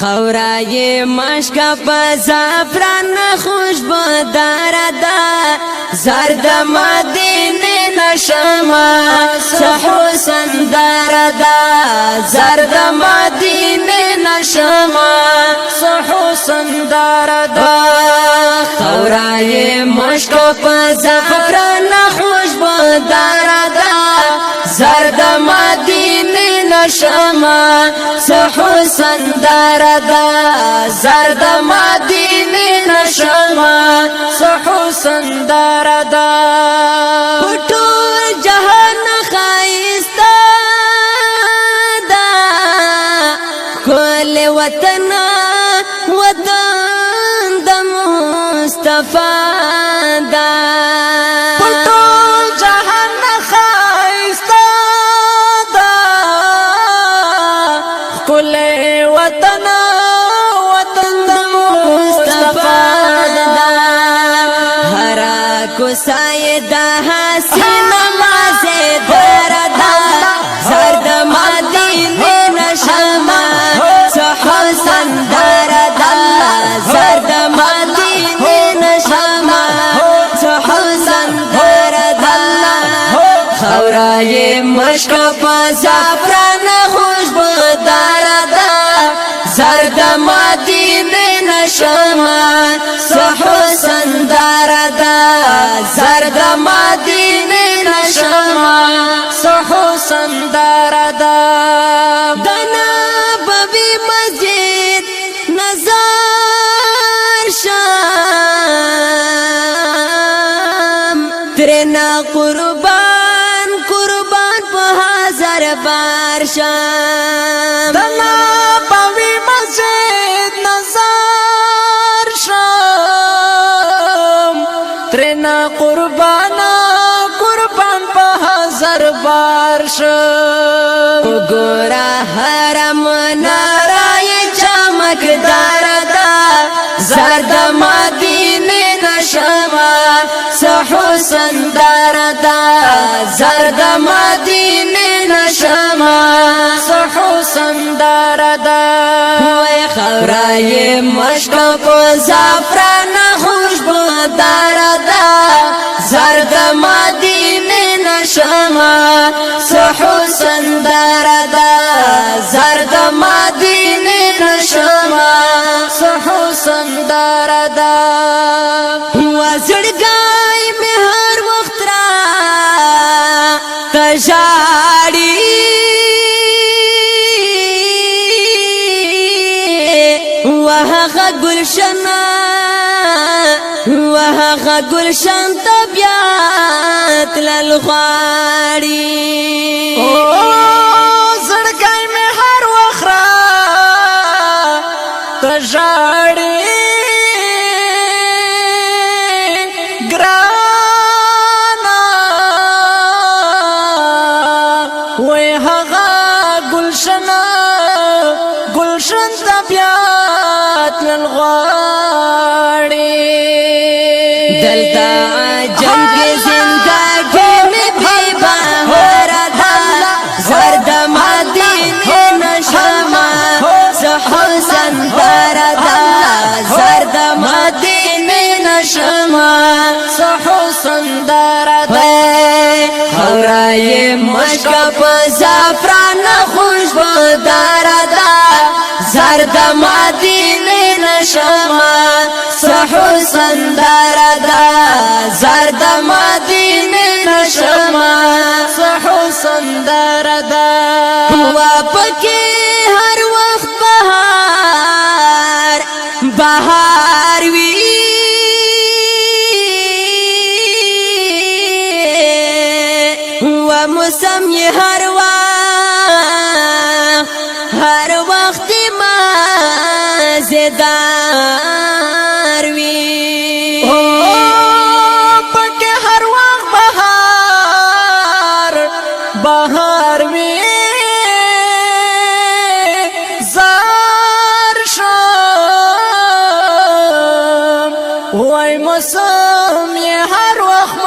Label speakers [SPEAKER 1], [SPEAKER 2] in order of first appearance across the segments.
[SPEAKER 1] خورای مشک په زعفران خوشبودار ده زرد مدینه نشما صحو سندار ده زرد مدینه نشما صحو سندار ده خورای مشک په زعفران خوشبودار ده زرد مدینه نشما صحو سندار ده زرد مدینه نشما صحو سندار ده پټول جهان خایستا ده کل وطن وطن د مصطفی ده سایه دا حسین مازه دردا زرد مدینه نشما صحو سندردا زرد مدینه نشما صحو سندردا خورای مشک په زعفران خوشبودار ده زرد مدینه نشما صحو سندار ده زرد مدینه نشما صحو سندار ده دنا بوی مسجد نظر شام ترنا قربان قربان په هزار بار شام دنا بوی مسجد نظر شام ترنا قربان قربان په هزار بار شم ګورا حرم نارای چمکدار ده زرد مدینه نشما صحو سندار ده زرد مدینه نشما صحو سندار ده وای خورای مشک په زعفران خوشبودار ده زرد مدینه نشما صحو سندار ده زرد مدینه نشما صحو سندار ده وزړګای مې هر وخت را تجاړي وهغه گلشنا وهغه گلشن طبیعت للغواړي زړګی مې هر وخت را تجاړي ګرانا وای هغه گلشنا گلشن طبیعت للغواړي دلتا جنگ زندگی میں بھی بہار دا زرد مدینه نشما صحو سندار دا زرد مدینه نشما صحو سندار دا خورای مشک په زعفران خوشبودار دا زرد مدینه نشما صحو سندار ده زرد مدینه نشما صحو سندار ده واپکی هر وقت بهار بهار وی و موسم یې هر وخت مزیدار وی پکې هر وخت بهار وی زار شم وای موسم یې هر وخت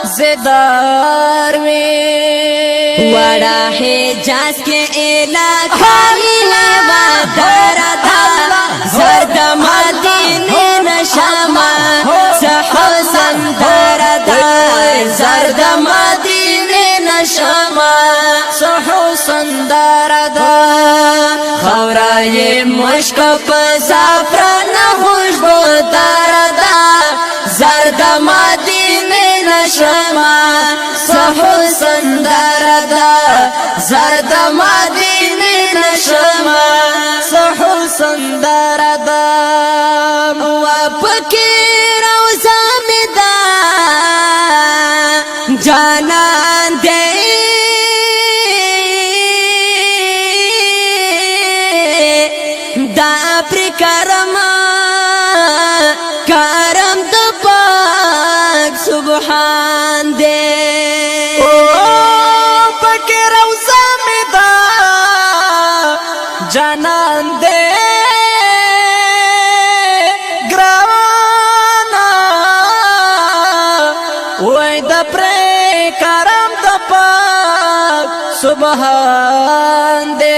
[SPEAKER 1] مزیدار وی وڑا حجاز کے علاقہ میں وعدہ خورای مشک په زعفران خوشبو دردا زرد مدینه نشما سحو سندردا زرد مدینه نشما سحو سندردا و فکر او زامدا جانان دے دا پر کرم د پاک سبحان دے او پکې روزه مې دا جانان دے ګرانا وای د پر کرم د پاک سبحان دے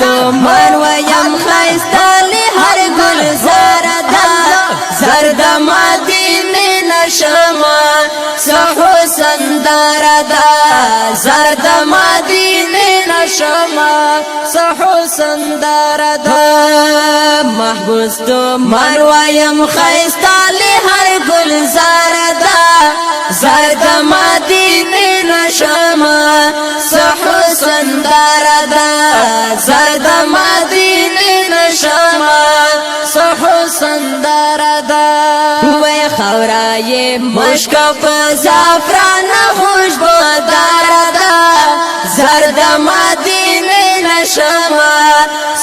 [SPEAKER 1] محمد ویم خیستالی هر گل زردا زرد مدینه نشما سحو سندردا زرد مدینه نشما سحو سندردا محمد ویم خیستالی هر گل زردا زرد مدینه نشما سحو سندردا زرد مدینه نشما سحو سندردا وی خورای مشک په زعفران خوشبو دردا زرد مدینه نشما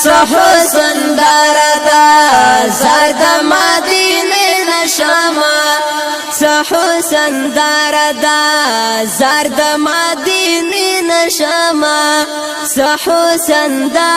[SPEAKER 1] سحو سندردا زرد مدینه نشما سحو سندردا زرد مدینه نشما سحو سندردا